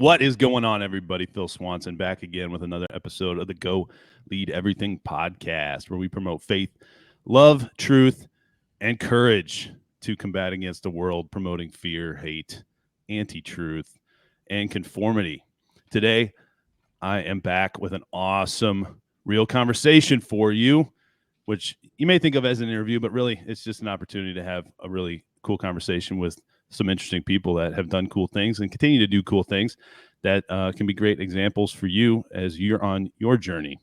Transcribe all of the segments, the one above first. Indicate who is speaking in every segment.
Speaker 1: What is going on, everybody? Phil Swanson back again with another episode of the Go Lead Everything podcast, where we promote faith, love, truth, and courage to combat against the world, promoting fear, hate, anti-truth, and conformity. Today, I am back with an awesome, real conversation for you, which you may think of as an interview, but really it's just an opportunity to have a really cool conversation with some interesting people that have done cool things and continue to do cool things that can be great examples for you as you're on your journey.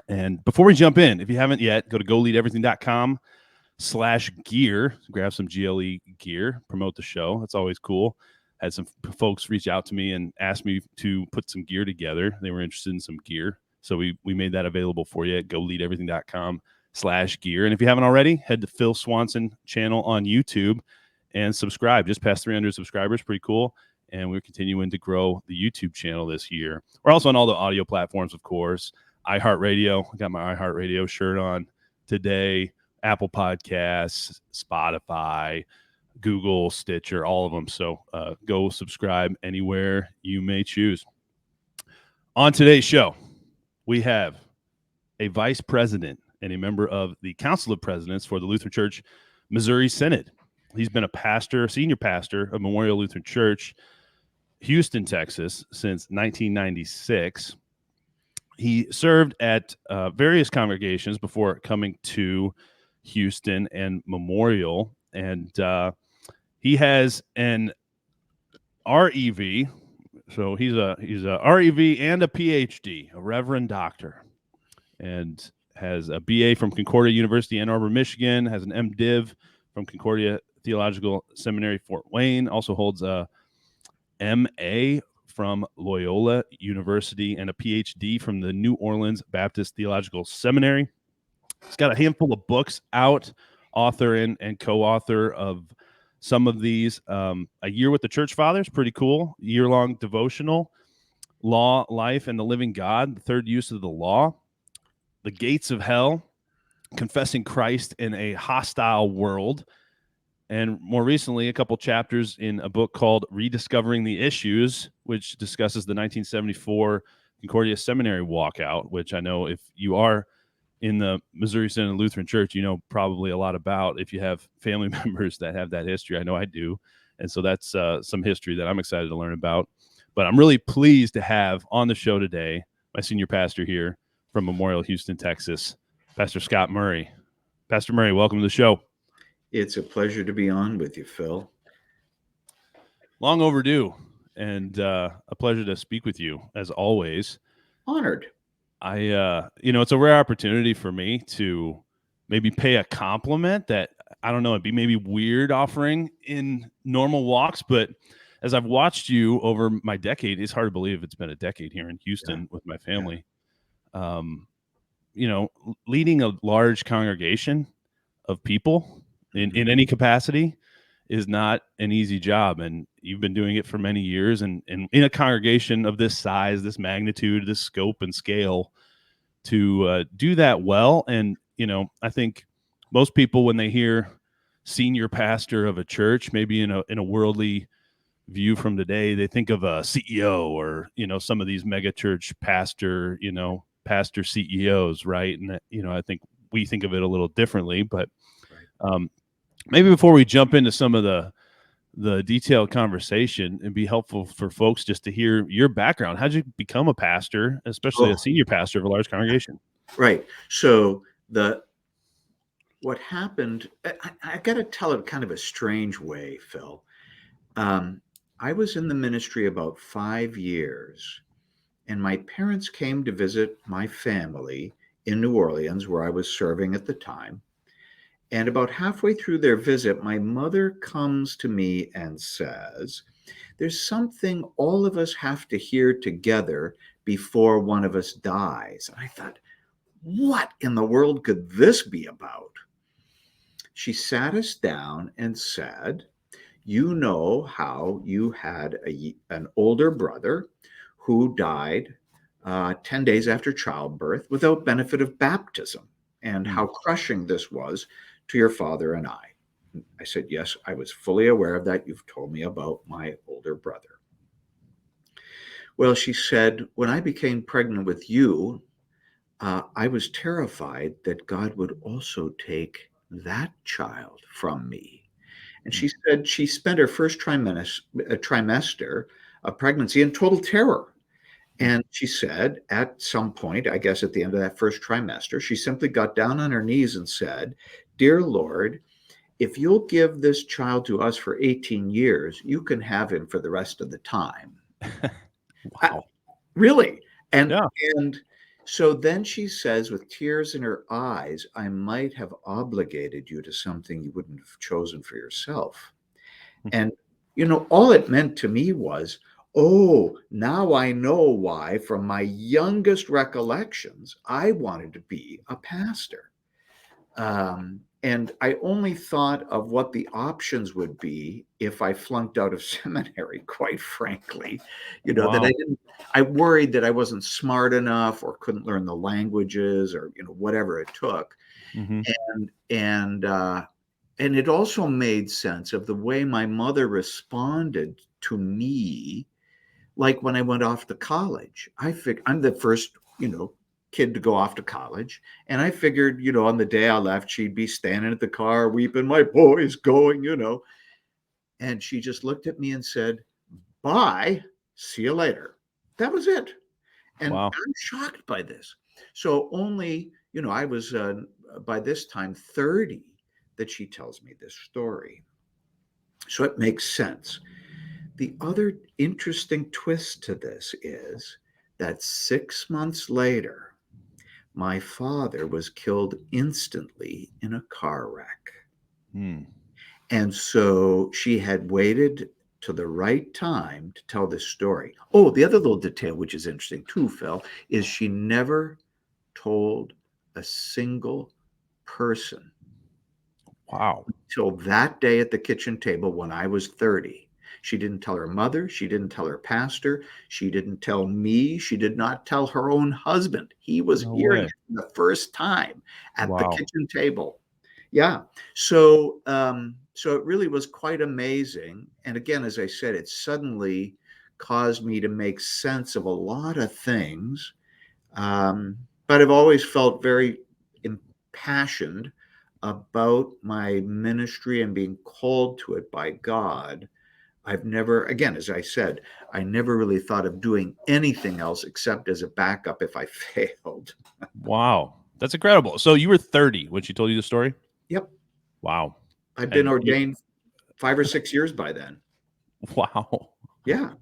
Speaker 1: And before we jump in, if you haven't yet, go to goleadeverything.com/gear, grab some GLE gear, promote the show. That's always cool. Had some folks reach out to me and ask me to put some gear together. They were interested in some gear. So we made that available for you at goleadeverything.com/gear. And if you haven't already, head to Phil Swanson channel on YouTube and subscribe. Just past 300 subscribers, pretty cool. And we're continuing to grow the YouTube channel this year. We're also on all the audio platforms, of course. iHeartRadio. I got my iHeartRadio shirt on today. Apple Podcasts, Spotify, Google, Stitcher, all of them. So go subscribe anywhere you may choose. On today's show, we have a vice president and a member of the Council of Presidents for the Lutheran Church Missouri Synod. He's been a pastor, senior pastor of Memorial Lutheran Church, Houston, Texas, since 1996. He served at various congregations before coming to Houston and Memorial, and he has an REV. So he's a REV and a PhD, a Reverend Doctor, and has a BA from Concordia University, Ann Arbor, Michigan. Has an MDiv from Concordia Theological Seminary, Fort Wayne. Also holds a MA from Loyola University and a PhD from the New Orleans Baptist Theological Seminary. He's got a handful of books out, author and co-author of some of these. A Year with the Church Fathers, pretty cool. Year-long devotional, Law, Life, and the Living God, the Third Use of the Law, The Gates of Hell, Confessing Christ in a Hostile World, and more recently, a couple chapters in a book called Rediscovering the Issues, which discusses the 1974 Concordia Seminary walkout, which I know if you are in the Missouri Synod Lutheran Church, you know probably a lot about if you have family members that have that history. I know I do. And so that's some history that I'm excited to learn about. But I'm really pleased to have on the show today my senior pastor here from Memorial, Houston, Texas, Pastor Scott Murray. Pastor Murray, welcome to the show.
Speaker 2: It's a pleasure to be on with you, Phil.
Speaker 1: Long overdue, and a pleasure to speak with you, as always.
Speaker 2: Honored.
Speaker 1: It's a rare opportunity for me to maybe pay a compliment that, I don't know, it'd be maybe weird offering in normal walks, but as I've watched you over my decade, it's hard to believe it's been a decade here in Houston with my family. Leading a large congregation of people in any capacity is not an easy job. And you've been doing it for many years. And in a congregation of this size, this magnitude, this scope and scale, to do that well. And, I think most people, when they hear senior pastor of a church, maybe in a worldly view from today, they think of a CEO or, some of these mega church pastor CEOs, right? And, I think we think of it a little differently, but maybe before we jump into some of the detailed conversation, it'd be helpful for folks just to hear your background. How'd you become a pastor, especially a senior pastor of a large congregation?
Speaker 2: Right. So what happened, I got to tell it kind of a strange way, Phil. I was in the ministry about 5 years, and my parents came to visit my family in New Orleans, where I was serving at the time. And about halfway through their visit, my mother comes to me and says, "There's something all of us have to hear together before one of us dies." And I thought, what in the world could this be about? She sat us down and said, "You know how you had an older brother who died 10 days after childbirth without benefit of baptism, and how crushing this was to your father and I." I said, "Yes, I was fully aware of that. You've told me about my older brother." Well, she said, when I became pregnant with you, I was terrified that God would also take that child from me. And she said she spent her first trimester of pregnancy in total terror. And she said at some point, I guess at the end of that first trimester, she simply got down on her knees and said, "Dear Lord, if you'll give this child to us for 18 years, you can have him for the rest of the time."
Speaker 1: Wow.
Speaker 2: Really? And
Speaker 1: Yeah.
Speaker 2: and so then she says with tears in her eyes, "I might have obligated you to something you wouldn't have chosen for yourself." And all it meant to me was, oh, now I know why from my youngest recollections I wanted to be a pastor. And I only thought of what the options would be if I flunked out of seminary, quite frankly.
Speaker 1: Wow.
Speaker 2: I worried that I wasn't smart enough or couldn't learn the languages or, whatever it took.
Speaker 1: Mhm.
Speaker 2: And it also made sense of the way my mother responded to me, like when I went off to college. I'm the first, kid to go off to college. And I figured, on the day I left, she'd be standing at the car weeping, "My boy's going," And she just looked at me and said, "Bye, see you later." That was it. And
Speaker 1: Wow.
Speaker 2: I'm shocked by this. So only, I was by this time 30 that she tells me this story. So it makes sense. The other interesting twist to this is that 6 months later, my father was killed instantly in a car wreck.
Speaker 1: Hmm.
Speaker 2: And so she had waited to the right time to tell this story. Oh, the other little detail, which is interesting too, Phil, is she never told a single person
Speaker 1: Wow.
Speaker 2: till that day at the kitchen table when I was 30. She didn't tell her mother. She didn't tell her pastor. She didn't tell me. She did not tell her own husband. He was
Speaker 1: No
Speaker 2: hearing
Speaker 1: way.
Speaker 2: it for the first time at the
Speaker 1: Wow.
Speaker 2: kitchen table. Yeah. So it really was quite amazing. And again, as I said, it suddenly caused me to make sense of a lot of things. But I've always felt very impassioned about my ministry and being called to it by God. I've never, again, as I said, I never really thought of doing anything else except as a backup if I failed.
Speaker 1: Wow. That's incredible. So you were 30 when she told you the story?
Speaker 2: Yep.
Speaker 1: Wow.
Speaker 2: I've been
Speaker 1: And you,
Speaker 2: ordained 5 or 6 years by then.
Speaker 1: wow.
Speaker 2: Yeah.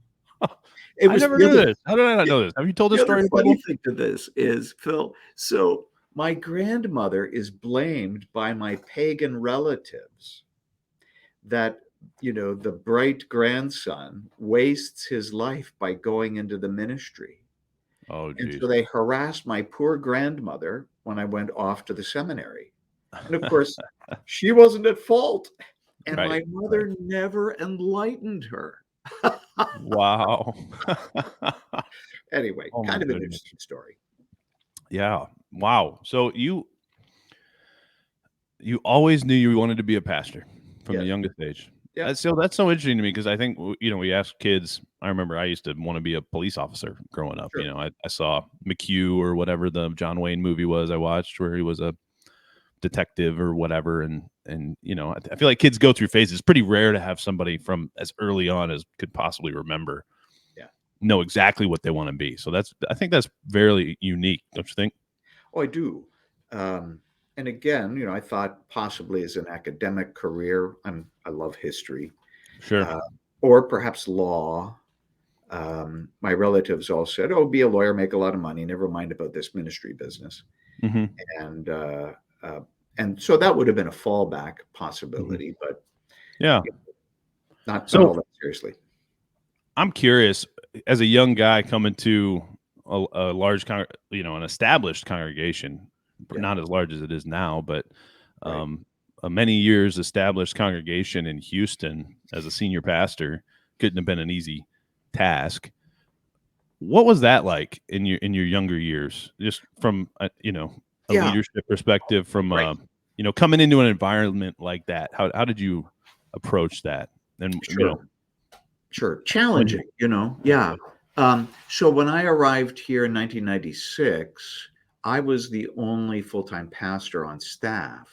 Speaker 2: It
Speaker 1: I
Speaker 2: was
Speaker 1: never knew this. How did I not know this? Have you told this
Speaker 2: the other
Speaker 1: story to
Speaker 2: funny
Speaker 1: people?
Speaker 2: thing to this is, Phil, so my grandmother is blamed by my pagan relatives that, the bright grandson wastes his life by going into the ministry.
Speaker 1: Oh,
Speaker 2: And
Speaker 1: geez.
Speaker 2: so they harassed my poor grandmother when I went off to the seminary. And of course, she wasn't at fault. And
Speaker 1: Right.
Speaker 2: my mother never enlightened her.
Speaker 1: Wow.
Speaker 2: Anyway,
Speaker 1: Oh my
Speaker 2: kind of an
Speaker 1: goodness.
Speaker 2: interesting story.
Speaker 1: Yeah. Wow. So you always knew you wanted to be a pastor from the
Speaker 2: Yes.
Speaker 1: youngest age.
Speaker 2: Yeah.
Speaker 1: That's so interesting to me because I think we ask kids. I remember I used to want to be a police officer growing up.
Speaker 2: Sure.
Speaker 1: I saw McHugh or whatever the John Wayne movie was I watched where he was a detective or whatever, and I feel like kids go through phases. It's pretty rare to have somebody from as early on as could possibly remember know exactly what they want to be. So I think that's very unique, don't you think?
Speaker 2: Oh, I do. And again, I thought possibly as an academic career, I love history,
Speaker 1: Sure.
Speaker 2: uh, or perhaps law. My relatives all said, "Oh, be a lawyer, make a lot of money. Never mind about this ministry business."
Speaker 1: Mm-hmm.
Speaker 2: And and so that would have been a fallback possibility, but
Speaker 1: Yeah.
Speaker 2: not
Speaker 1: So
Speaker 2: all that seriously.
Speaker 1: I'm curious, as a young guy coming to a large, an established congregation,
Speaker 2: Yeah,
Speaker 1: not as large as it is now, but
Speaker 2: right.
Speaker 1: a many years established congregation in Houston as a senior pastor couldn't have been an easy task. What was that like in your younger years, just from a
Speaker 2: Yeah,
Speaker 1: leadership perspective, from
Speaker 2: right.
Speaker 1: coming into an environment like that? How did you approach that? And
Speaker 2: Sure. Sure.
Speaker 1: when
Speaker 2: Challenging,
Speaker 1: yeah.
Speaker 2: yeah. So when I arrived here in 1996, I was the only full-time pastor on staff.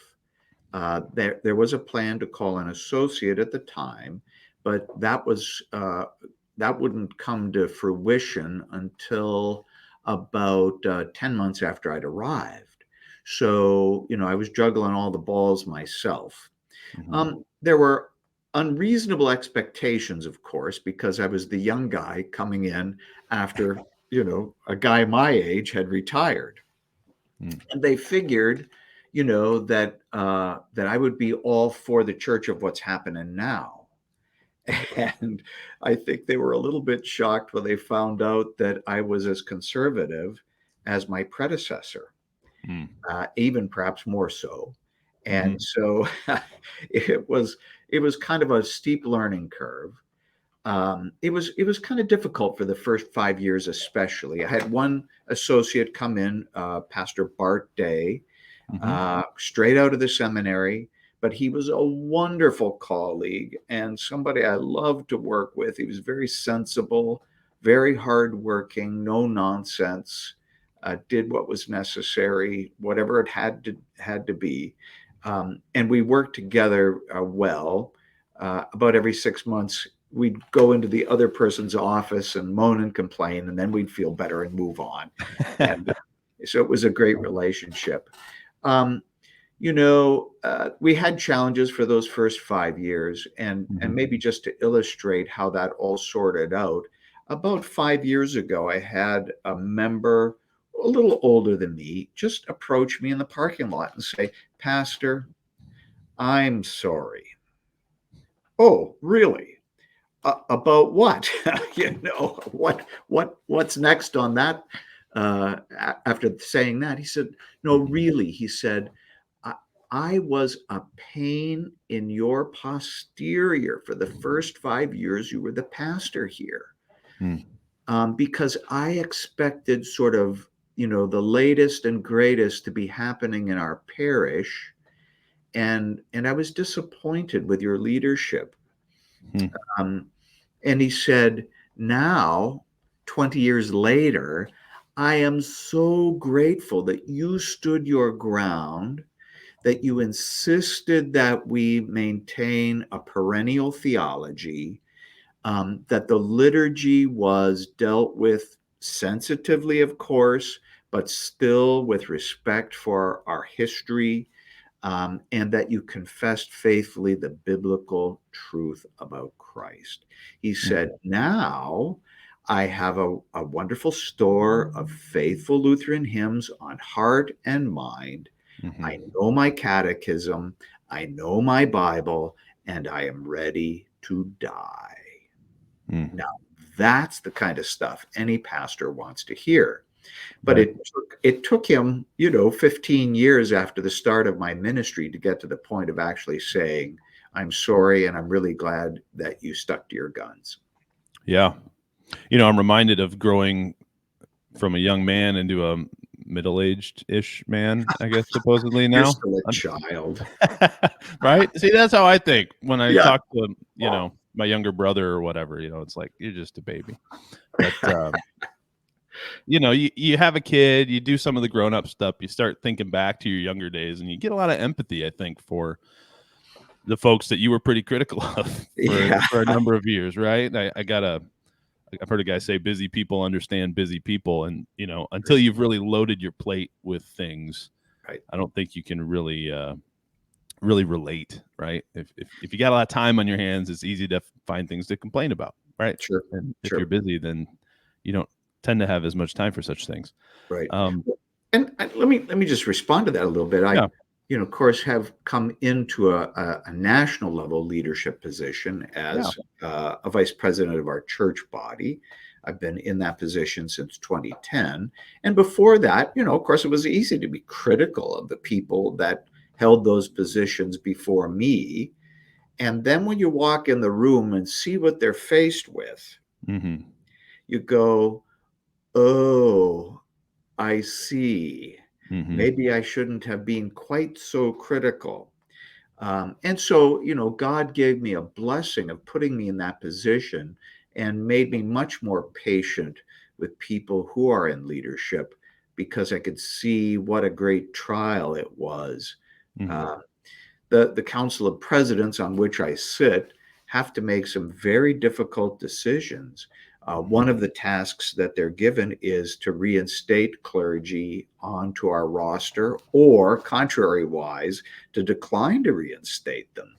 Speaker 2: There was a plan to call an associate at the time, but that wouldn't come to fruition until about 10 months after I'd arrived. So, I was juggling all the balls myself. There were unreasonable expectations, of course, because I was the young guy coming in after, a guy my age had retired. And they figured, that I would be all for the church of what's happening now. And I think they were a little bit shocked when they found out that I was as conservative as my predecessor, even perhaps more so. And so it was kind of a steep learning curve. It was kind of difficult for the first 5 years, especially. I had one associate come in, Pastor Bart Day, straight out of the seminary, but he was a wonderful colleague and somebody I loved to work with. He was very sensible, very hardworking, no nonsense, did what was necessary, whatever it had to be. And we worked together well. About every 6 months, we'd go into the other person's office and moan and complain, and then we'd feel better and move on. And so it was a great relationship. We had challenges for those first 5 years, and maybe just to illustrate how that all sorted out, about 5 years ago, I had a member a little older than me just approach me in the parking lot and say, "Pastor, I'm sorry." "Oh, really? About what?" What's next on that? After saying that, he said, "No, really," he said, I was a pain in your posterior for the first 5 years you were the pastor here, because I expected sort of, the latest and greatest to be happening in our parish, and I was disappointed with your leadership." And he said, "Now, 20 years later, I am so grateful that you stood your ground, that you insisted that we maintain a perennial theology, that the liturgy was dealt with sensitively, of course, but still with respect for our history, and that you confessed faithfully the biblical truth about Christ." He said, "Now I have a wonderful store of faithful Lutheran hymns on heart and mind. I know my catechism, I know my Bible, and I am ready to die." Now, that's the kind of stuff any pastor wants to hear. But it took him, 15 years after the start of my ministry to get to the point of actually saying, "I'm sorry, and I'm really glad that you stuck to your guns."
Speaker 1: Yeah. I'm reminded of growing from a young man into a middle-aged-ish man, I guess, supposedly now.
Speaker 2: You're still a child.
Speaker 1: Right? See, that's how I think when I
Speaker 2: Yeah.
Speaker 1: talk to, my younger brother or whatever, it's like, you're just a baby. But, you have a kid, you do some of the grown-up stuff, you start thinking back to your younger days, and you get a lot of empathy, I think, for the folks that you were pretty critical of for a number of years, right? I've heard a guy say busy people understand busy people. And, until you've really loaded your plate with things,
Speaker 2: Right.
Speaker 1: I don't think you can really relate, right? If you got a lot of time on your hands, it's easy to find things to complain about, right?
Speaker 2: Sure.
Speaker 1: And if you're busy, then you don't tend to have as much time for such things.
Speaker 2: Right. And let me just respond to that a little bit. I, of course, have come into a national level leadership position as a vice president of our church body. I've been in that position since 2010. And before that, of course, it was easy to be critical of the people that held those positions before me. And then when you walk in the room and see what they're faced with, you go, "Oh, I see. Maybe I shouldn't have been quite so critical." And so, God gave me a blessing of putting me in that position. and made me much more patient with people who are in leadership, because I could see what a great trial it was.
Speaker 1: Mhm.
Speaker 2: The Council of Presidents, on which I sit, have to make some very difficult decisions. One of the tasks that they're given is to reinstate clergy onto our roster, or contrary-wise, to decline to reinstate them.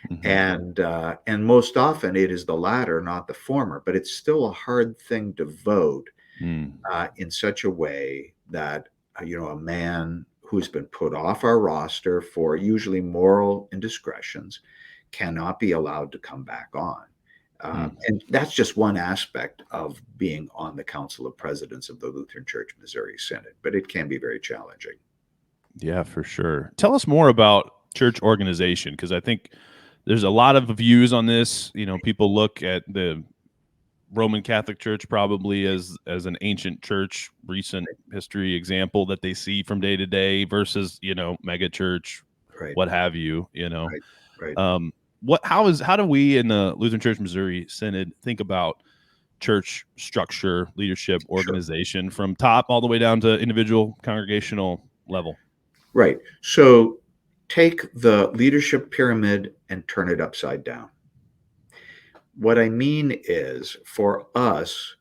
Speaker 1: Mhm.
Speaker 2: And most often it is the latter, not the former. But it's still a hard thing to vote
Speaker 1: Mm.
Speaker 2: in such a way that a man who's been put off our roster for usually moral indiscretions cannot be allowed to come back on.
Speaker 1: Mm.
Speaker 2: And that's just one aspect of being on the Council of Presidents of the Lutheran Church Missouri Synod, but it can be very challenging.
Speaker 1: Yeah, for sure. Tell us more about church organization, because I think there's a lot of views on this. People look at the Roman Catholic Church probably as an ancient church, recent history example that they see from day to day versus mega church,
Speaker 2: Right,
Speaker 1: what have you.
Speaker 2: right, right.
Speaker 1: How do we in the Lutheran Church Missouri Synod think about church structure, leadership,
Speaker 2: Sure.
Speaker 1: organization from top all the way down to individual congregational level?
Speaker 2: Right. So take the leadership pyramid and turn it upside down. What I mean is, for us,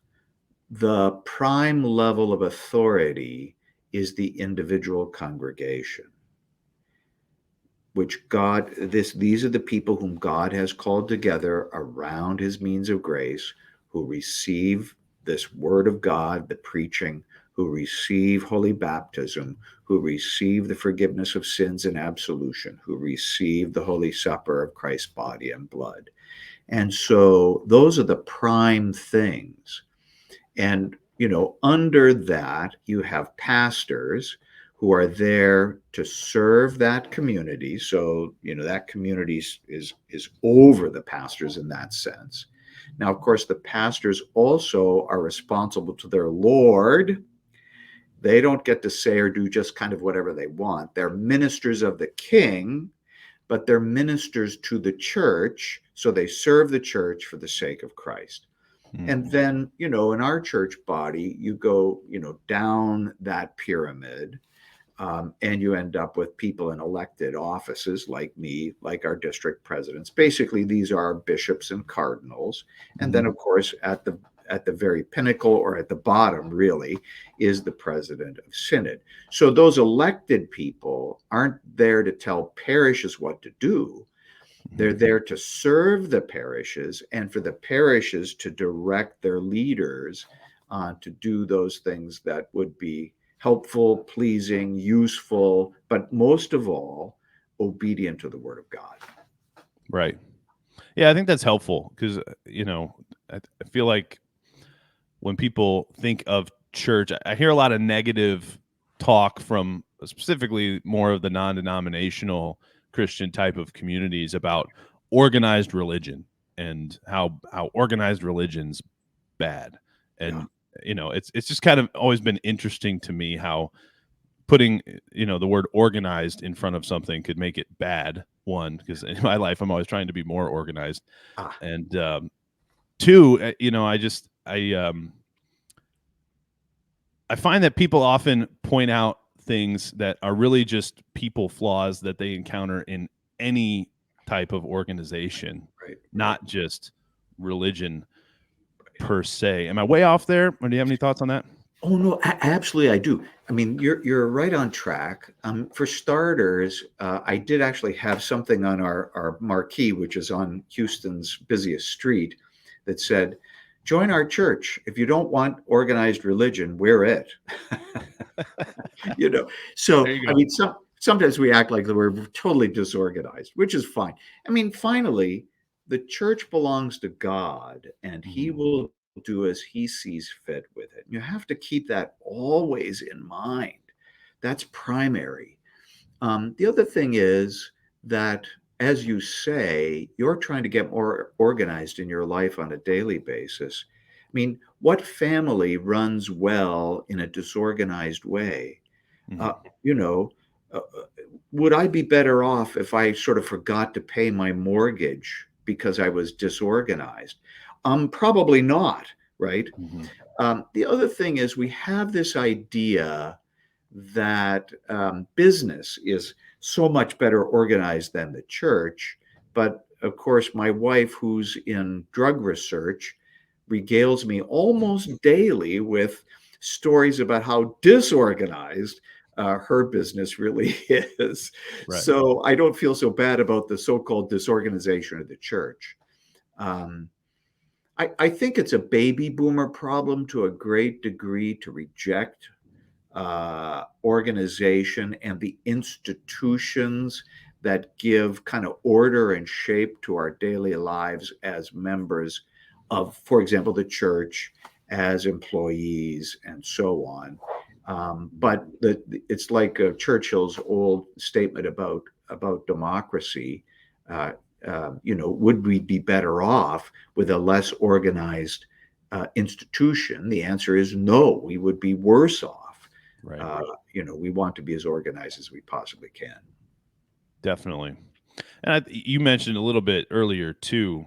Speaker 2: the prime level of authority is the individual congregation, which these are the people whom God has called together around his means of grace, who receive this word of God, the preaching, who receive holy baptism, who receive the forgiveness of sins and absolution, who receive the Holy Supper of Christ's body and blood. And so those are the prime things. And, under that, you have pastors who are there to serve that community. So, that community is over the pastors in that sense. Now, of course, the pastors also are responsible to their Lord. They don't get to say or do just kind of whatever they want. They're ministers of the King, but they're ministers to the church. So they serve the church for the sake of Christ. And then, in our church body, you go, down that pyramid, and you end up with people in elected offices like me, like our district presidents. Basically, these are bishops and cardinals. And then, of course, at the very pinnacle, or at the bottom, really, is the president of synod. So those elected people aren't there to tell parishes what to do. They're there to serve the parishes, and for the parishes to direct their leaders to do those things that would be helpful, pleasing, useful, but most of all, obedient to the word of God.
Speaker 1: Right. Yeah, I think that's helpful because, I feel like when people think of church, I hear a lot of negative talk from specifically more of the non-denominational Christian type of communities about organized religion and how organized religion's bad.
Speaker 2: Yeah.
Speaker 1: And, it's just kind of always been interesting to me how putting the word organized in front of something could make it bad. One, because in my life I'm always trying to be more organized,
Speaker 2: Ah,
Speaker 1: and two, I find that people often point out things that are really just people flaws that they encounter in any type of organization,
Speaker 2: right.
Speaker 1: not just religion per se. Am I way off there? Or do you have any thoughts on that?
Speaker 2: Oh no, absolutely, I do. I mean, you're right on track. For starters, I did actually have something on our marquee, which is on Houston's busiest street, that said, "Join our church. If you don't want organized religion, we're it." you know. So
Speaker 1: There you
Speaker 2: I
Speaker 1: go.
Speaker 2: mean, sometimes we act like we're totally disorganized, which is fine. I mean, finally, the church belongs to God, and He
Speaker 1: Mhm.
Speaker 2: will do as He sees fit with it. You have to keep that always in mind. That's primary. The other thing is that, as you say, you're trying to get more organized in your life on a daily basis. I mean, what family runs well in a disorganized way? Uh,
Speaker 1: Mhm.
Speaker 2: you know, would I be better off if I sort of forgot to pay my mortgage because I was disorganized? Probably not, right?
Speaker 1: Mhm.
Speaker 2: The other thing is we have this idea that business is so much better organized than the church. But of course, my wife, who's in drug research, regales me almost daily with stories about how disorganized her business really is.
Speaker 1: Right.
Speaker 2: So I don't feel so bad about the so-called disorganization of the church. Um, I think it's a baby boomer problem to a great degree to reject organization and the institutions that give kind of order and shape to our daily lives as members of, for example, the church, as employees, and so on. But it's like Churchill's old statement about democracy. Would we be better off with a less organized institution? The answer is no. We would be worse off.
Speaker 1: Right.
Speaker 2: We want to be as organized as we possibly can.
Speaker 1: Definitely. And you mentioned a little bit earlier too,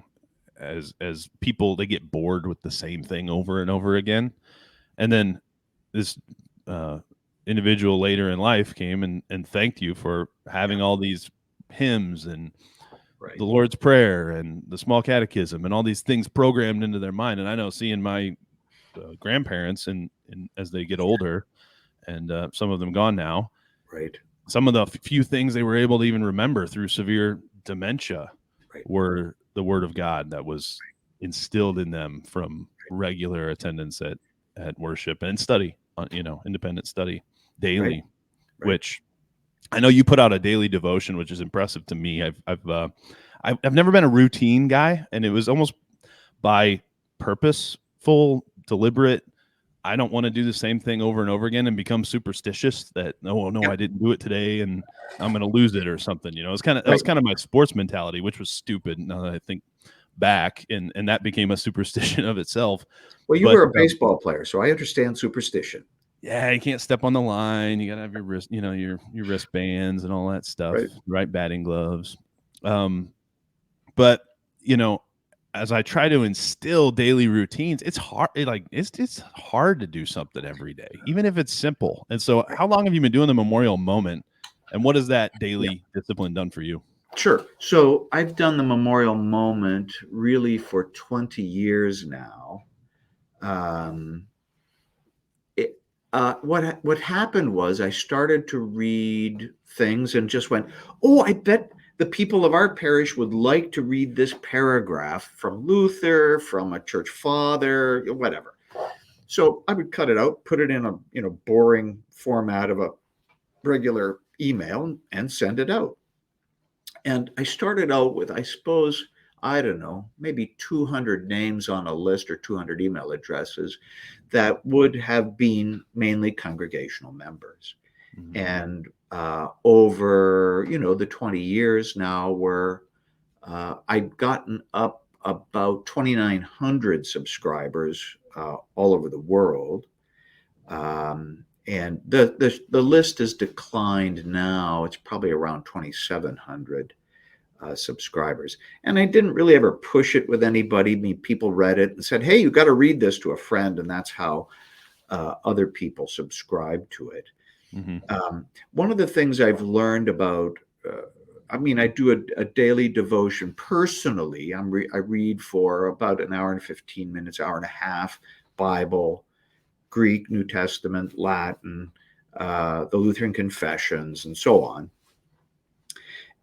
Speaker 1: as people, they get bored with the same thing over and over again, and then this individual later in life came and thanked you for having all these hymns and
Speaker 2: Right.
Speaker 1: the Lord's Prayer and the Small Catechism and all these things programmed into their mind. And I know, seeing my grandparents and as they get older, and some of them gone now,
Speaker 2: Right.
Speaker 1: some of the few things they were able to even remember through severe dementia
Speaker 2: Right.
Speaker 1: were the Word of God that was instilled in them from regular attendance at worship and study, independent study daily,
Speaker 2: Right.
Speaker 1: which I know you put out a daily devotion, which is impressive to me. I've never been a routine guy, and it was almost by purposeful, deliberate. I don't want to do the same thing over and over again and become superstitious that, no, I didn't do it today and I'm going to lose it or something. That was kind of my sports mentality, which was stupid. Now that I think back, and that became a superstition of itself.
Speaker 2: Well, you were a baseball player, so I understand superstition.
Speaker 1: Yeah, you can't step on the line. You got to have your wrist, your wristbands and all that stuff, right? Batting gloves. But as I try to instill daily routines, it's hard. It's hard to do something every day, even if it's simple. And so, how long have you been doing the Memorial Moment, and what has that daily discipline done for you?
Speaker 2: Sure. So I've done the Memorial Moment really for 20 years now. What happened was I started to read things and just went, oh, I bet the people of our parish would like to read this paragraph from Luther, from a church father, whatever. So I would cut it out, put it in a boring format of a regular email and send it out. And I started out with, I suppose, I don't know, maybe 200 names on a list or 200 email addresses that would have been mainly congregational members. Mm-hmm. And over, the 20 years now, where I'd gotten up about 2,900 subscribers all over the world. And the list has declined now. It's probably around 2,700 subscribers. And I didn't really ever push it with anybody. I mean, people read it and said, hey, you got to read this to a friend. And that's how other people subscribe to it. Mm-hmm. One of the things I've learned about, I do a daily devotion personally. I read for about an hour and 15 minutes, hour and a half, Bible, Greek, New Testament, Latin, the Lutheran confessions, and so on.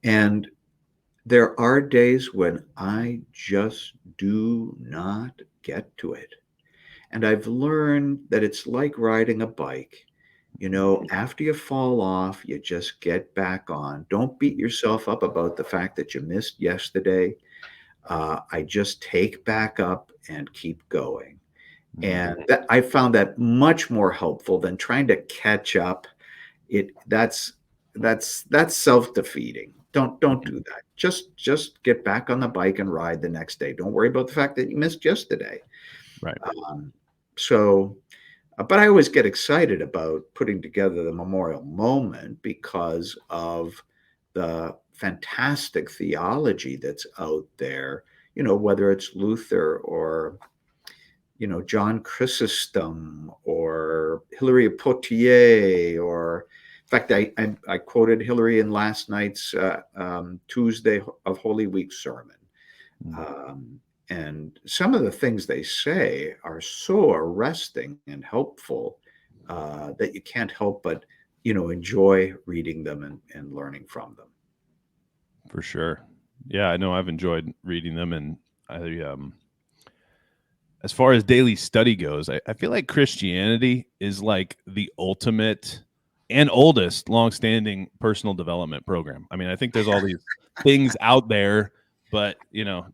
Speaker 2: And there are days when I just do not get to it. And I've learned that it's like riding a bike. After you fall off, you just get back on. Don't beat yourself up about the fact that you missed yesterday. I just take back up and keep going. And I found that much more helpful than trying to catch up. That's self-defeating. Don't do that. Just get back on the bike and ride the next day. Don't worry about the fact that you missed yesterday.
Speaker 1: Right.
Speaker 2: But I always get excited about putting together the Memorial Moment because of the fantastic theology that's out there. whether it's Luther or, John Chrysostom or Hilary of Poitiers, or in fact, I quoted Hilary in last night's Tuesday of Holy Week sermon. And some of the things they say are so arresting and helpful that you can't help but, enjoy reading them and learning from them.
Speaker 1: For sure. Yeah, I know I've enjoyed reading them. And as far as daily study goes, I feel like Christianity is like the ultimate and oldest longstanding personal development program. I mean, I think there's all these things out there, but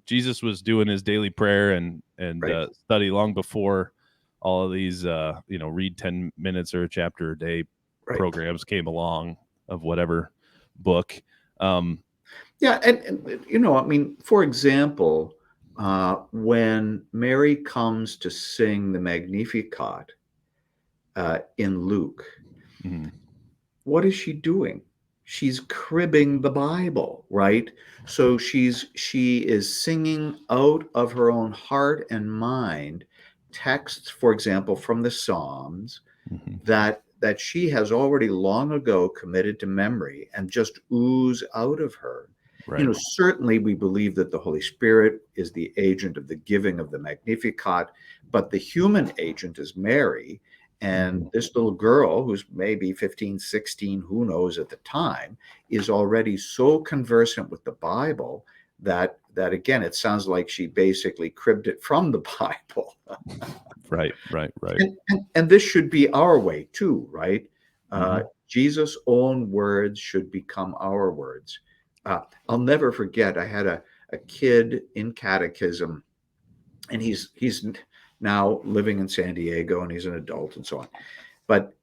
Speaker 1: Jesus was doing his daily prayer and
Speaker 2: Right.
Speaker 1: study long before all of these read 10 minutes or a chapter a day
Speaker 2: Right.
Speaker 1: programs came along of whatever book.
Speaker 2: Yeah, and for example, when Mary comes to sing the Magnificat in Luke, what is she doing? She's cribbing the Bible, right? So she is singing out of her own heart and mind texts, for example, from the Psalms that she has already long ago committed to memory and just ooze out of her.
Speaker 1: Right.
Speaker 2: Certainly we believe that the Holy Spirit is the agent of the giving of the Magnificat, but the human agent is Mary. And this little girl, who's maybe 15, 16, who knows at the time, is already so conversant with the Bible that again, it sounds like she basically cribbed it from the Bible.
Speaker 1: Right.
Speaker 2: And this should be our way too, right? Jesus' own words should become our words. I'll never forget, I had a kid in catechism, and he's now living in San Diego, and he's an adult and so on. But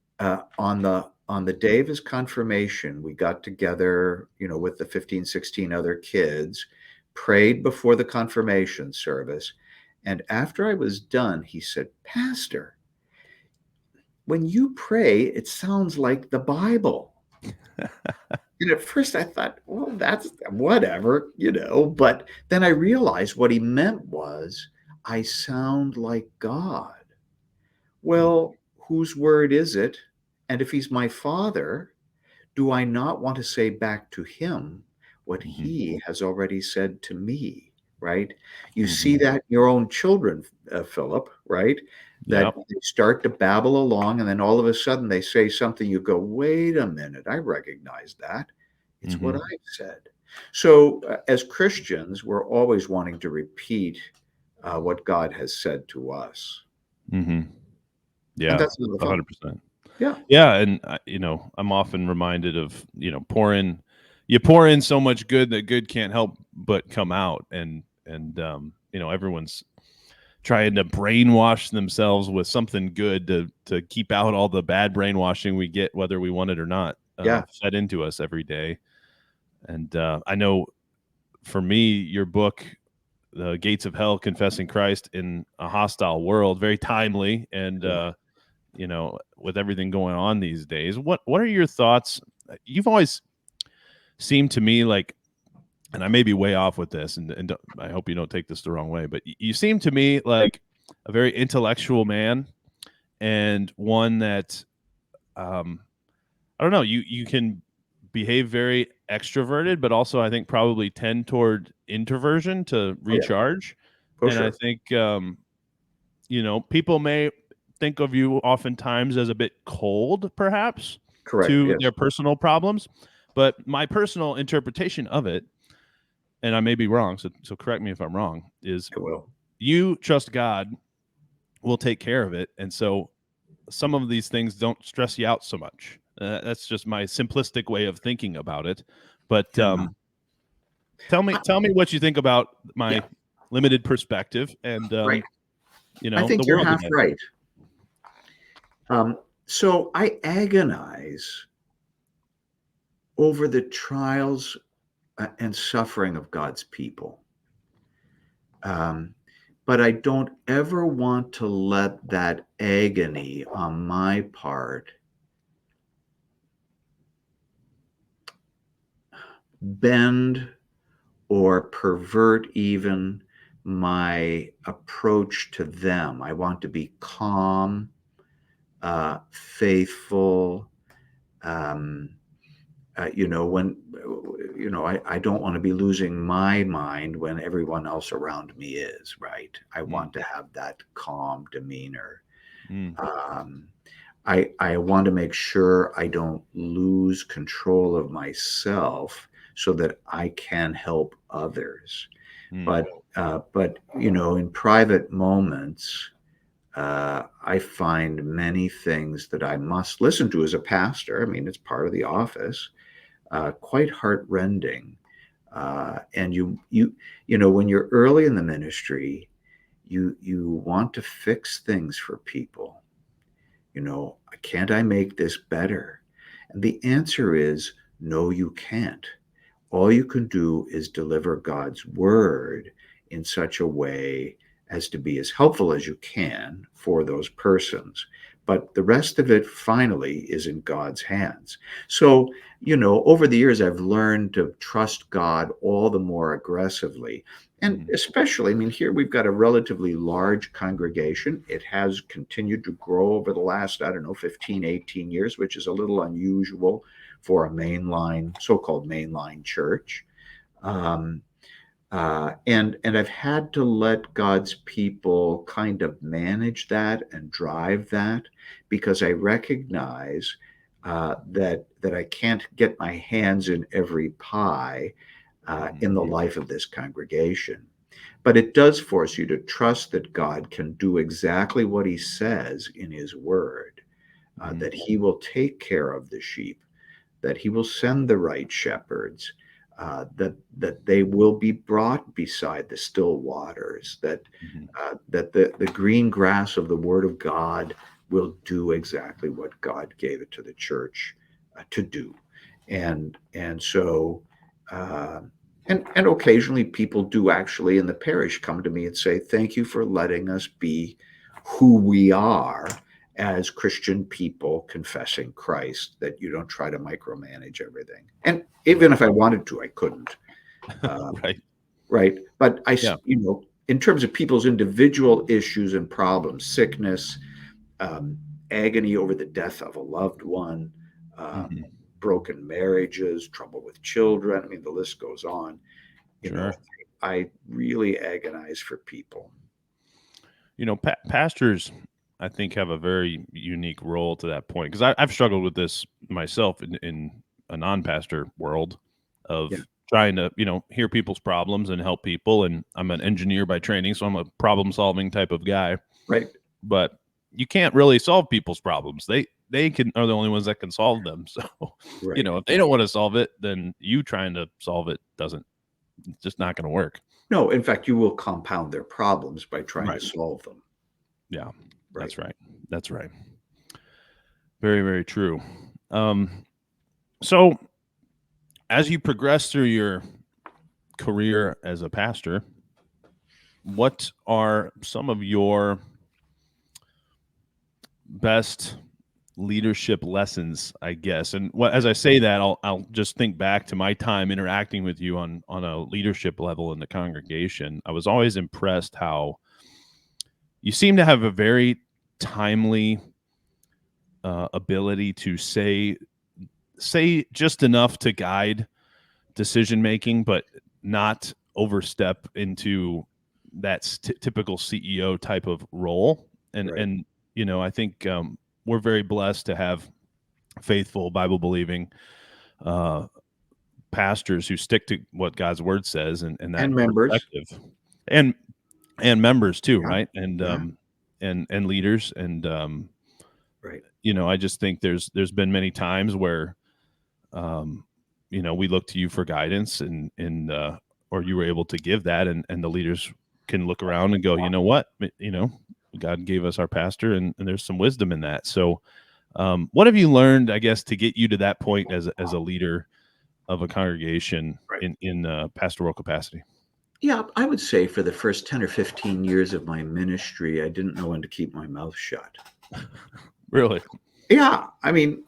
Speaker 2: on the day of his confirmation, we got together, with the 15, 16 other kids, prayed before the confirmation service. And after I was done, he said, "Pastor, when you pray, it sounds like the Bible." And at first I thought, well, that's whatever, but then I realized what he meant was, I sound like God. Well, whose word is it? And if he's my Father, do I not want to say back to him what he has already said to me, right? You see that in your own children, Philip, right? That they start to babble along, and then all of a sudden they say something, you go, wait a minute, I recognize that. It's what I've said. So as Christians, we're always wanting to repeat what God has said to us.
Speaker 1: Yeah,
Speaker 2: and that's another fun.
Speaker 1: 100%.
Speaker 2: Yeah.
Speaker 1: Yeah, and I'm often reminded of you pour in so much good that good can't help but come out, and everyone's trying to brainwash themselves with something good to keep out all the bad brainwashing we get, whether we want it or not, fed into us every day. And I know for me, your book, The Gates of Hell, Confessing Christ in a Hostile World, very timely, and with everything going on these days, what are your thoughts? You've always seemed to me like, and I may be way off with this, and I hope you don't take this the wrong way, but you seem to me like a very intellectual man, and one that I don't know, you can behave very extroverted, but also I think probably tend toward introversion to recharge. And I think people may think of you oftentimes as a bit cold, perhaps, to their personal problems. But my personal interpretation of it, and I may be wrong, so correct me if I'm wrong, is you trust God will take care of it. And so some of these things don't stress you out so much. That's just my simplistic way of thinking about it. But tell me what you think about my limited perspective and
Speaker 2: I think you're half right. So I agonize over the trials and suffering of God's people. But I don't ever want to let that agony on my part bend or pervert even my approach to them. I want to be calm, faithful. I don't want to be losing my mind when everyone else around me is, right? I want to have that calm demeanor. Um, I want to make sure I don't lose control of myself so that I can help others. But in private moments, I find many things that I must listen to as a pastor. I mean, it's part of the office, quite heartrending. And when you're early in the ministry, you want to fix things for people. Can't I make this better? And the answer is no, you can't. All you can do is deliver God's word in such a way as to be as helpful as you can for those persons. But the rest of it finally is in God's hands. So, over the years, I've learned to trust God all the more aggressively. And especially, I mean, here we've got a relatively large congregation. It has continued to grow over the last, 15, 18 years, which is a little unusual for a so-called mainline church. And I've had to let God's people kind of manage that and drive that, because I recognize that I can't get my hands in every pie in the life of this congregation. But it does force you to trust that God can do exactly what he says in his word, that he will take care of the sheep, that he will send the right shepherds, that they will be brought beside the still waters, that the green grass of the word of God will do exactly what God gave it to the church to do. And so and occasionally people do actually in the parish come to me and say, thank you for letting us be who we are as Christian people confessing Christ, that you don't try to micromanage everything. And even if I wanted to, I couldn't. Right. But in terms of people's individual issues and problems, sickness, agony over the death of a loved one, broken marriages, trouble with children. I mean, the list goes on. I really agonize for people.
Speaker 1: Pastors, I think, have a very unique role to that point, because I've struggled with this myself in a non-pastor world of trying to, hear people's problems and help people. And I'm an engineer by training, so I'm a problem-solving type of guy.
Speaker 2: Right.
Speaker 1: But you can't really solve people's problems. They are the only ones that can solve them. So, if they don't want to solve it, then you trying to solve it it's just not going to work.
Speaker 2: No, in fact, you will compound their problems by trying to solve them.
Speaker 1: Yeah, that's right. That's right. Very, very true. So as you progress through your career as a pastor, what are some of your best leadership lessons, I guess? And as I say that, I'll just think back to my time interacting with you on a leadership level in the congregation. I was always impressed how you seem to have a very timely ability to say just enough to guide decision making, but not overstep into that typical CEO type of role. And I think we're very blessed to have faithful, Bible believing pastors who stick to what God's word says, and that
Speaker 2: members
Speaker 1: and members too, right? And and leaders, and I just think there's been many times where we look to you for guidance, and or you were able to give that, and the leaders can look around and go, what, God gave us our pastor, and there's some wisdom in that. So what have you learned, I guess, to get you to that point as a leader of a congregation in pastoral capacity?
Speaker 2: Yeah, I would say for the first 10 or 15 years of my ministry, I didn't know when to keep my mouth shut.
Speaker 1: Really?
Speaker 2: Yeah. I mean,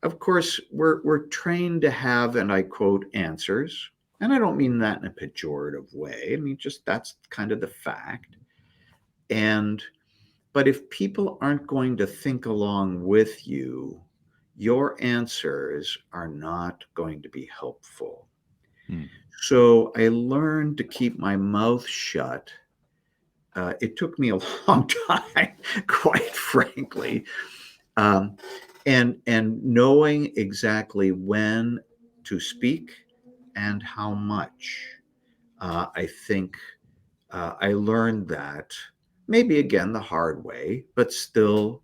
Speaker 2: of course, we're trained to have, and I quote, answers, And I don't mean that in a pejorative way. I mean, just that's kind of the fact. But if people aren't going to think along with you, your answers are not going to be helpful.
Speaker 1: Hmm.
Speaker 2: So I learned to keep my mouth shut. It took me a long time, quite frankly. And knowing exactly when to speak and how much. I think I learned that maybe again the hard way, but still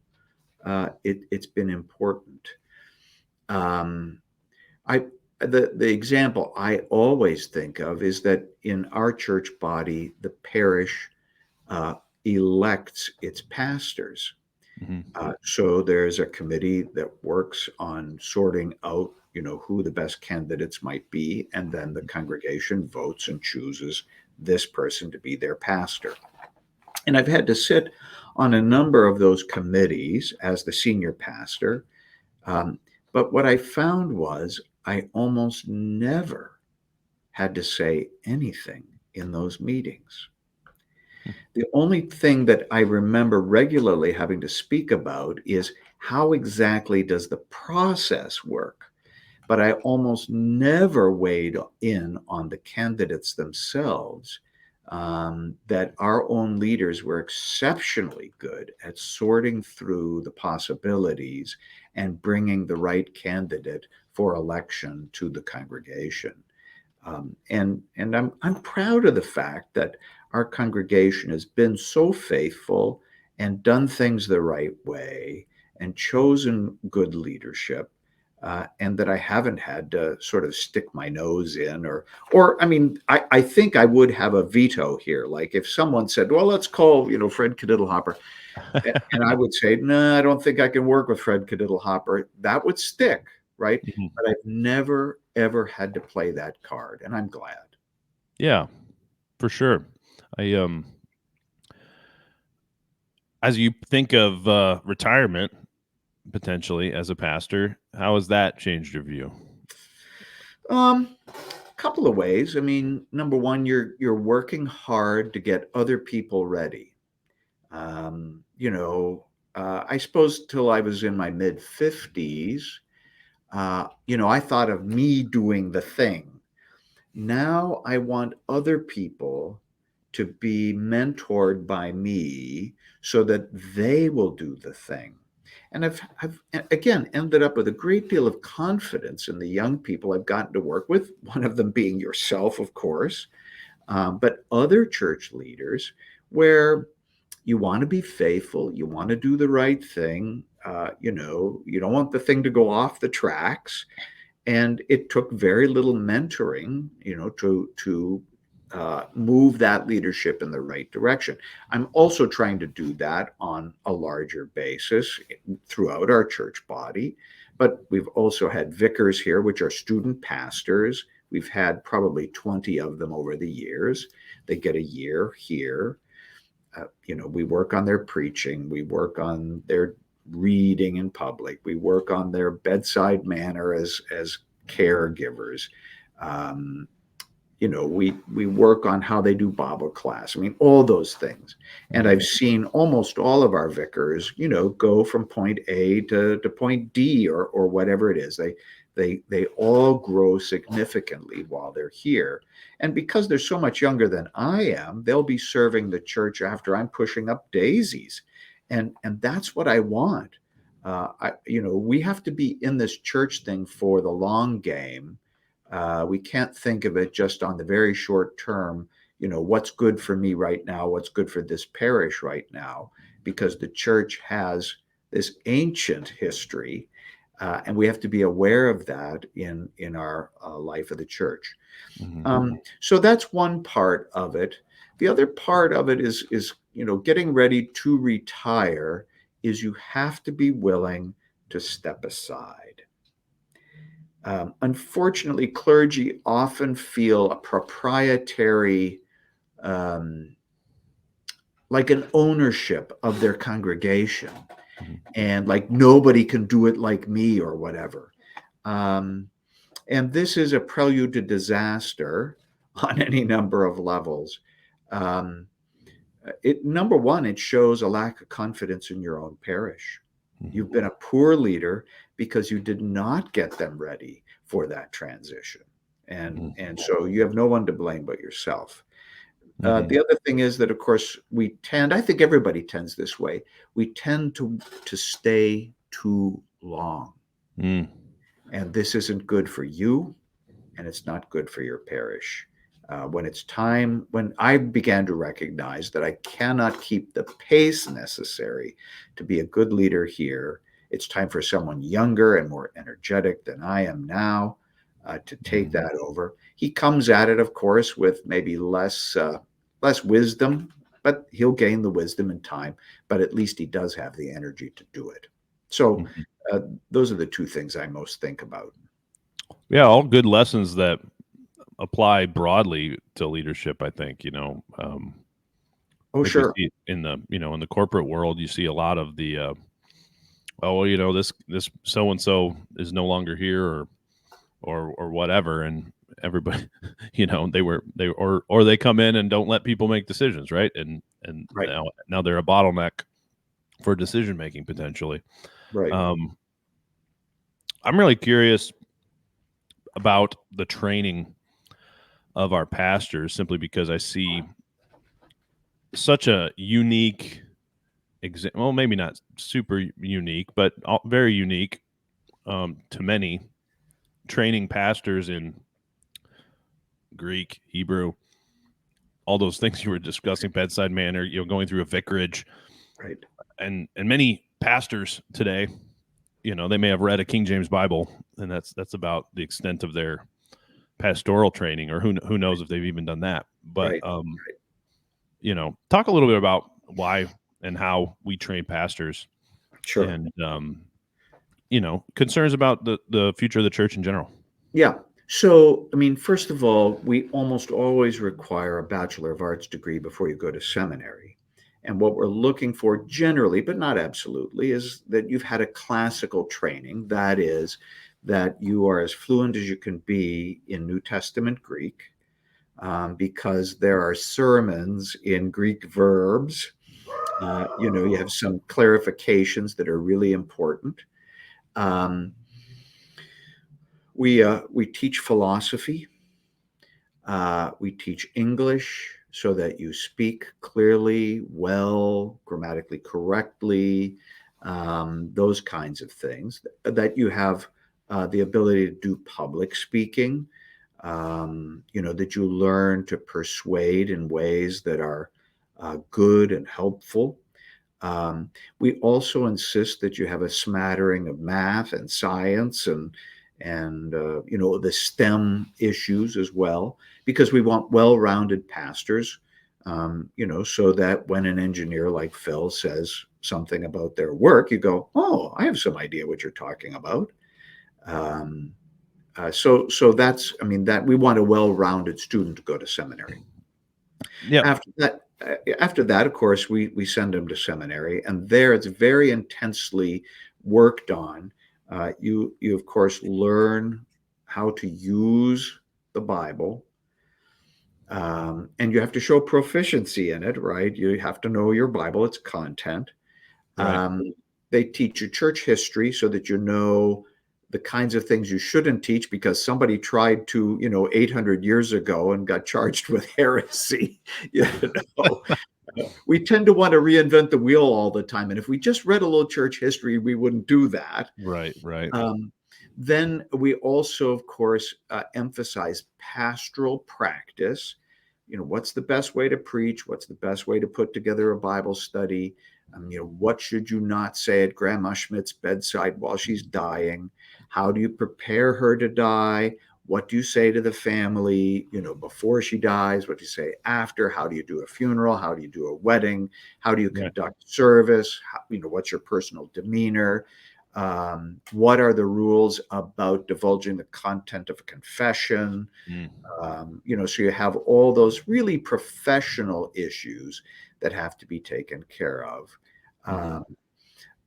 Speaker 2: it's been important. Um, I the example I always think of is that in our church body, the parish uh, elects its pastors.
Speaker 1: Mhm.
Speaker 2: So there's a committee that works on sorting out, who the best candidates might be, and then the congregation votes and chooses this person to be their pastor. And I've had to sit on a number of those committees as the senior pastor. Um, but what I found was I almost never had to say anything in those meetings. The only thing that I remember regularly having to speak about is how exactly does the process work? But I almost never weighed in on the candidates themselves. That our own leaders were exceptionally good at sorting through the possibilities and bringing the right candidate for election to the congregation. And I'm proud of the fact that our congregation has been so faithful and done things the right way and chosen good leadership, and that I haven't had to sort of stick my nose in, or I mean, I think I would have a veto here. Like if someone said, "Well, let's call Fred Kadiddlehopper," and I would say, "No, I don't think I can work with Fred Kadiddlehopper." That would stick, right?
Speaker 1: Mhm.
Speaker 2: But I've never ever had to play that card, and I'm glad.
Speaker 1: Yeah, for sure. I As you think of retirement potentially as a pastor, how has that changed your view?
Speaker 2: A couple of ways. I mean, number one, you're working hard to get other people ready. Um, you know, I suppose till I was in my mid 50s, I thought of me doing the thing. Now I want other people to be mentored by me so that they will do the thing. And I've again ended up with a great deal of confidence in the young people I've gotten to work with, one of them being yourself, of course, but other church leaders where you want to be faithful, you want to do the right thing, you don't want the thing to go off the tracks. And it took very little mentoring, to move that leadership in the right direction. I'm also trying to do that on a larger basis throughout our church body. But we've also had vicars here, which are student pastors. We've had probably 20 of them over the years. They get a year here. We work on their preaching. We work on their reading in public. We work on their bedside manner as caregivers. Um, we work on how they do Bible class. I mean, all those things. And I've seen almost all of our vicars, go from point A to point D or whatever it is. They all grow significantly while they're here. And because they're so much younger than I am, they'll be serving the church after I'm pushing up daisies. And that's what I want. We have to be in this church thing for the long game. We can't think of it just on the very short term, what's good for me right now, what's good for this parish right now, because the church has this ancient history, and we have to be aware of that in our life of the church. So that's one part of it. The other part of it is getting ready to retire is you have to be willing to step aside. Unfortunately, clergy often feel a proprietary, um, like an ownership of their congregation,
Speaker 1: Mhm.
Speaker 2: and like nobody can do it like me or whatever. Um, And this is a prelude to disaster on any number of levels. Number one, it shows a lack of confidence in your own parish. You've been a poor leader because you did not get them ready for that transition. And so you have no one to blame but yourself. The other thing is that, of course, I think everybody tends this way. We tend to stay too long. And this isn't good for you, and it's not good for your parish. When I began to recognize that I cannot keep the pace necessary to be a good leader here, it's time for someone younger and more energetic than I am now to take that over. He comes at it, of course, with maybe less wisdom, but he'll gain the wisdom in time. But at least he does have the energy to do it. So those are the two things I most think about.
Speaker 1: Yeah, all good lessons that apply broadly to leadership, I think.
Speaker 2: Sure.
Speaker 1: In the corporate world, you see a lot of the this so and so is no longer here, or whatever, and everybody, they come in and don't let people make decisions, right? And
Speaker 2: Right.
Speaker 1: now they're a bottleneck for decision making potentially.
Speaker 2: Right.
Speaker 1: I'm really curious about the training of our pastors, simply because I see such a unique well, maybe not super unique, but very unique to many, training pastors in Greek, Hebrew, all those things you were discussing, bedside manner, going through a vicarage.
Speaker 2: Right.
Speaker 1: And many pastors today, they may have read a King James Bible, and that's about the extent of their pastoral training, or who knows if they've even done that. But talk a little bit about why and how we train pastors.
Speaker 2: Sure.
Speaker 1: And concerns about the future of the church in general.
Speaker 2: Yeah. So, first of all, we almost always require a Bachelor of Arts degree before you go to seminary. And what we're looking for generally, but not absolutely, is that you've had a classical training. That is, that you are as fluent as you can be in New Testament Greek, because there are sermons in Greek verbs. You have some clarifications that are really important. We teach philosophy. We teach English so that you speak clearly, well, grammatically correctly, those kinds of things, that you have the ability to do public speaking, that you learn to persuade in ways that are good and helpful. We also insist that you have a smattering of math and science and the STEM issues as well, because we want well-rounded pastors, so that when an engineer like Phil says something about their work, you go, oh, I have some idea what you're talking about. So that's, that we want a well-rounded student to go to seminary.
Speaker 1: Yeah.
Speaker 2: After that, of course, we send them to seminary, and there it's very intensely worked on. You of course learn how to use the Bible, and you have to show proficiency in it, right? You have to know your Bible, its content.
Speaker 1: Right.
Speaker 2: They teach you church history so that you know the kinds of things you shouldn't teach because somebody tried to, 800 years ago and got charged with heresy. We tend to want to reinvent the wheel all the time. And if we just read a little church history, we wouldn't do that.
Speaker 1: Right.
Speaker 2: Then we also, of course, emphasize pastoral practice. What's the best way to preach? What's the best way to put together a Bible study? What should you not say at Grandma Schmidt's bedside while she's dying? How do you prepare her to die? What do you say to the family, before she dies? What do you say after? How do you do a funeral? How do you do a wedding? How do you conduct service? What's your personal demeanor? What are the rules about divulging the content of a confession? So you have all those really professional issues that have to be taken care of.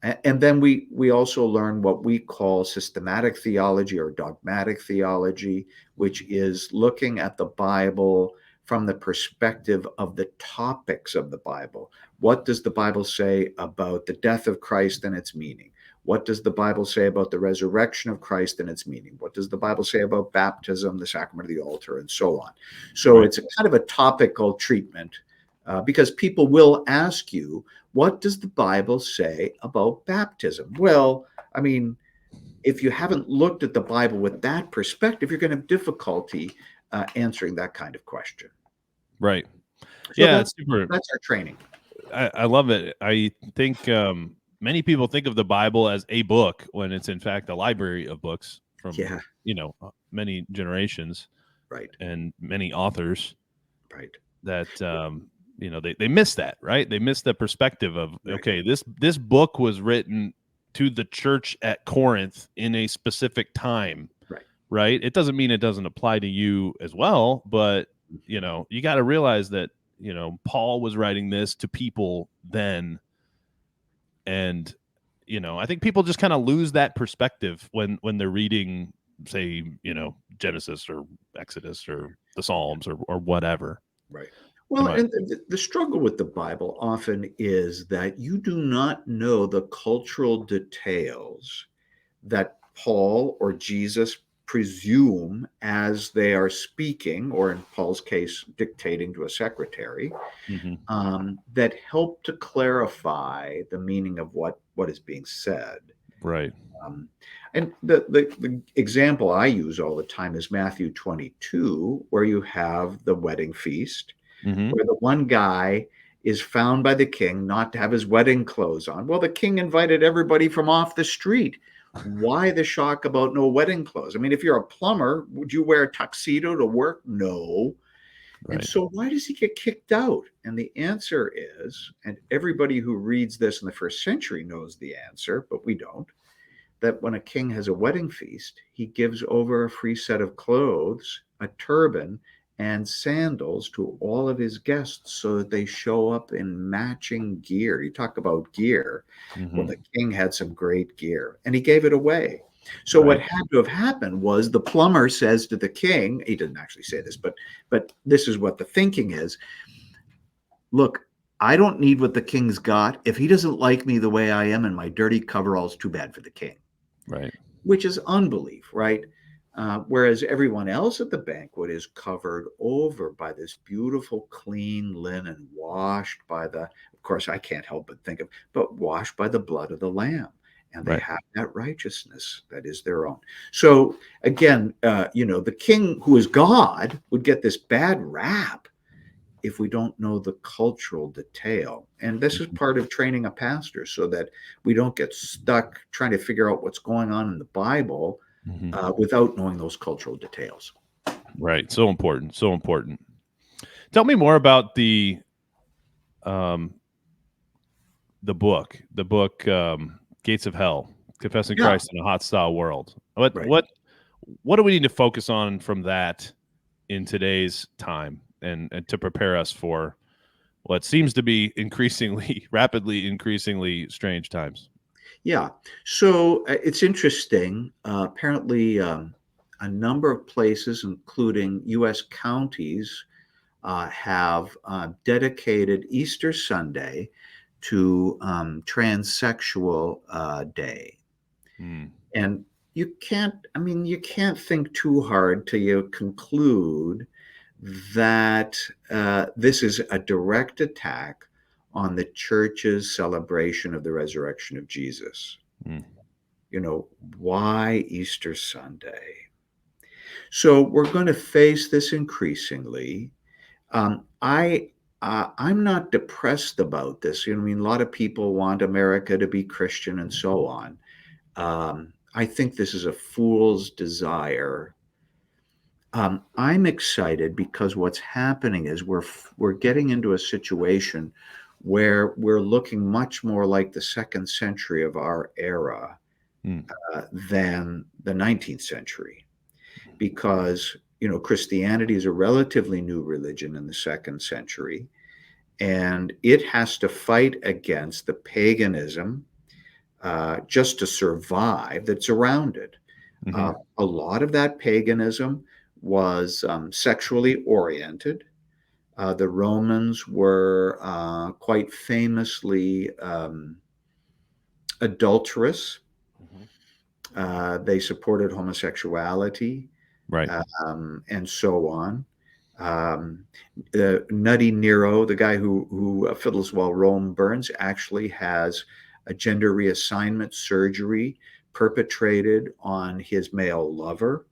Speaker 2: And then we also learn what we call systematic theology or dogmatic theology, which is looking at the Bible from the perspective of the topics of the Bible. What does the Bible say about the death of Christ and its meaning? What does the Bible say about the resurrection of Christ and its meaning? What does the Bible say about baptism, the sacrament of the altar, and so on? So
Speaker 1: Right.
Speaker 2: it's a kind of a topical treatment because people will ask you, what does the Bible say about baptism? Well, I mean, if you haven't looked at the Bible with that perspective, you're going to have difficulty answering that kind of question.
Speaker 1: Right.
Speaker 2: So
Speaker 1: Yeah, it's super.
Speaker 2: that's our training.
Speaker 1: I love it. I think many people think of the Bible as a book when it's in fact a library of books from
Speaker 2: Yeah,
Speaker 1: many generations
Speaker 2: right,
Speaker 1: and many authors
Speaker 2: right.
Speaker 1: that they miss that, right? They miss the perspective of
Speaker 2: Right.
Speaker 1: okay, this book was written to the church at Corinth in a specific time, right? It doesn't mean it doesn't apply to you as well, but you got to realize that Paul was writing this to people then, and I think people just kind of lose that perspective when they're reading, say, Genesis or Exodus or the Psalms or whatever.
Speaker 2: Right. Well, and the struggle with the Bible often is that you do not know the cultural details that Paul or Jesus presume as they are speaking, or in Paul's case, dictating to a secretary, that help to clarify the meaning of what is being said.
Speaker 1: Right.
Speaker 2: And the example I use all the time is Matthew 22, where you have the wedding feast, where the one guy is found by the king not to have his wedding clothes on. Well, the king invited everybody from off the street. Why the shock about no wedding clothes? I mean, if you're a plumber, would you wear a tuxedo to work? No.
Speaker 1: Right.
Speaker 2: And so why does he get kicked out? And the answer is, and everybody who reads this in the first century knows the answer, but we don't, that when a king has a wedding feast, he gives over a free set of clothes, a turban, and sandals to all of his guests so that they show up in matching gear. You talk about gear. Well, the king had some great gear, and he gave it away. So what had to have happened was the plumber says to the king, he didn't actually say this, but this is what the thinking is. Look, I don't need what the king's got. If he doesn't like me the way I am in my dirty coveralls, too bad for the king.
Speaker 1: Right.
Speaker 2: Which is unbelief, right? Whereas everyone else at the banquet is covered over by this beautiful, clean linen, washed by of course, I can't help but think but washed by the blood of the Lamb. And they have that righteousness that is their own. So again, the king who is God would get this bad rap if we don't know the cultural detail. And this is part of training a pastor so that we don't get stuck trying to figure out what's going on in the Bible without knowing those cultural details.
Speaker 1: Right. So important. So important. Tell me more about the book, Gates of Hell, Confessing Christ in a Hostile World. What do we need to focus on from that in today's time and to prepare us for what seems to be rapidly increasingly strange times?
Speaker 2: Yeah. So it's interesting. Apparently, a number of places, including U.S. counties, have dedicated Easter Sunday to Transsexual Day. And you can't think too hard till you conclude that this is a direct attack on the church's celebration of the resurrection of Jesus. Why Easter Sunday? So we're going to face this increasingly. I'm not depressed about this. A lot of people want America to be Christian and so on. I think this is a fool's desire. I'm excited because what's happening is we're getting into a situation where we're looking much more like the second century of our era than the 19th century, because Christianity is a relatively new religion in the second century, and it has to fight against the paganism just to survive that's around it.
Speaker 1: Mhm.
Speaker 2: A lot of that paganism was sexually oriented. The Romans were quite famously adulterous.
Speaker 1: Mhm.
Speaker 2: They supported homosexuality,
Speaker 1: Right.
Speaker 2: and so on. Nutty Nero, the guy who fiddles while Rome burns, actually has a gender reassignment surgery perpetrated on his male lover.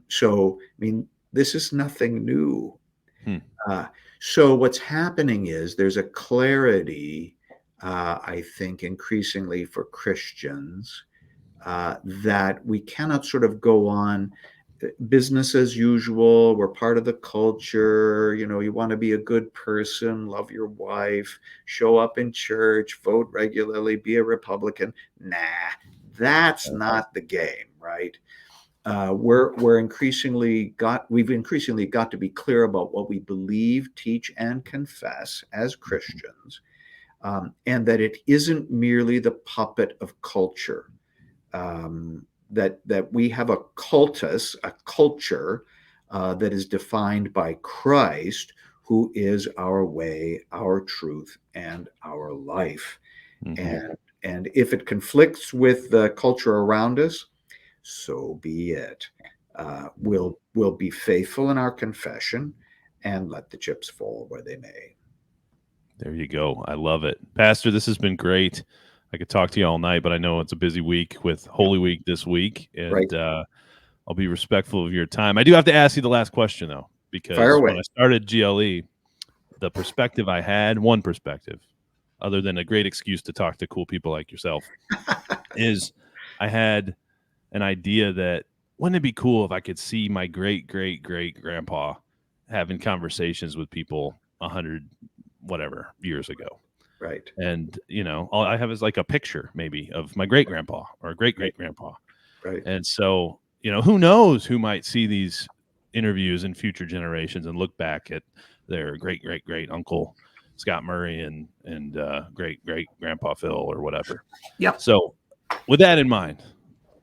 Speaker 2: So, I mean, this is nothing new.
Speaker 1: Hmm.
Speaker 2: Uh, so, what's happening is there's a clarity, I think, increasingly for Christians that we cannot sort of go on business as usual. We're part of the culture. You know, you want to be a good person, love your wife, show up in church, vote regularly, be a Republican. Nah, that's not the game, right? We've increasingly got to be clear about what we believe, teach, and confess as Christians, and that it isn't merely the puppet of culture. That we have a cultus, a culture that is defined by Christ, who is our way, our truth, and our life.
Speaker 1: Mhm.
Speaker 2: And if it conflicts with the culture around us, so be it. We'll be faithful in our confession and let the chips fall where they may.
Speaker 1: There you go. I love it. Pastor, this has been great. I could talk to you all night, but I know it's a busy week with
Speaker 2: Yep.
Speaker 1: Holy Week this week,
Speaker 2: Right.
Speaker 1: and I'll be respectful of your time. I do have to ask you the last question, though,
Speaker 2: Fire
Speaker 1: because when
Speaker 2: away.
Speaker 1: I started GLE, the perspective I had, one perspective, other than a great excuse to talk to cool people like yourself, is I had an idea that wouldn't it be cool if I could see my great great great grandpa having conversations with people 100 whatever years ago,
Speaker 2: Right.
Speaker 1: and all I have is like a picture maybe of my great grandpa or great
Speaker 2: Right.
Speaker 1: great grandpa,
Speaker 2: Right.
Speaker 1: and so who knows who might see these interviews in future generations and look back at their great great great uncle Scott Murray and great great grandpa Phil or whatever.
Speaker 2: Yep.
Speaker 1: So with that in mind,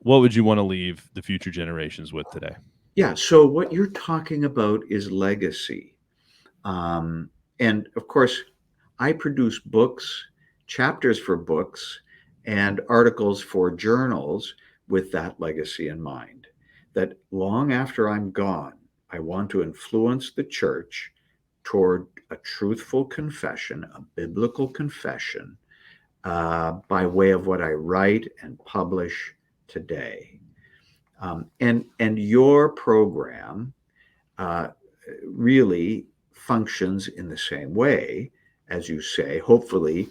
Speaker 1: what would you want to leave the future generations with today?
Speaker 2: Yeah. So what you're talking about is legacy. Um, and of course, I produce books, chapters for books, and articles for journals with that legacy in mind. That long after I'm gone, I want to influence the church toward a truthful confession, a biblical confession, by way of what I write and publish today. And your program uh, really functions in the same way, as you say. Hopefully,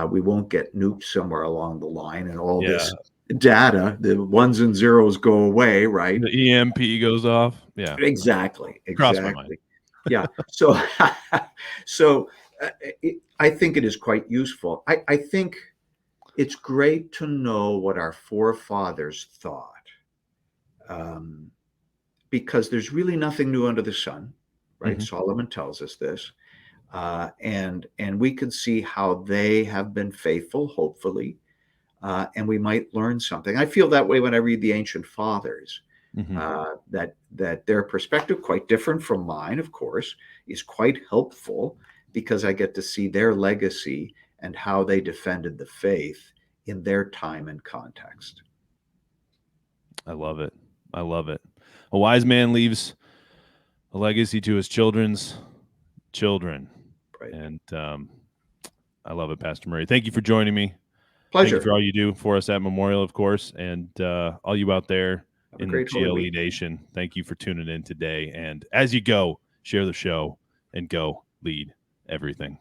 Speaker 2: we won't get nuked somewhere along the line, and all
Speaker 1: Yeah,
Speaker 2: this data, the ones and zeros, go away. Right?
Speaker 1: the EMP goes off. Yeah,
Speaker 2: Exactly.
Speaker 1: crossed my mind.
Speaker 2: Exactly. Yeah. So, so I think it is quite useful. I think it's great to know what our forefathers thought. Um, because there's really nothing new under the sun, right?
Speaker 1: Hmm.
Speaker 2: Solomon tells us this, and we can see how they have been faithful, hopefully, and we might learn something. I feel that way when I read the ancient fathers.
Speaker 1: Hmm.
Speaker 2: That their perspective, quite different from mine, of course, is quite helpful because I get to see their legacy and how they defended the faith in their time and context.
Speaker 1: I love it. I love it. A wise man leaves a legacy to his children's children,
Speaker 2: Right.
Speaker 1: and I love it, Pastor Murray. Thank you for joining me. Thank you
Speaker 2: Pleasure.
Speaker 1: for all you do for us at Memorial, of course, and all you out there
Speaker 2: Have a
Speaker 1: in
Speaker 2: great Holy
Speaker 1: GLE
Speaker 2: Week.
Speaker 1: Nation. Thank you for tuning in today. And as you go, share the show and go lead everything.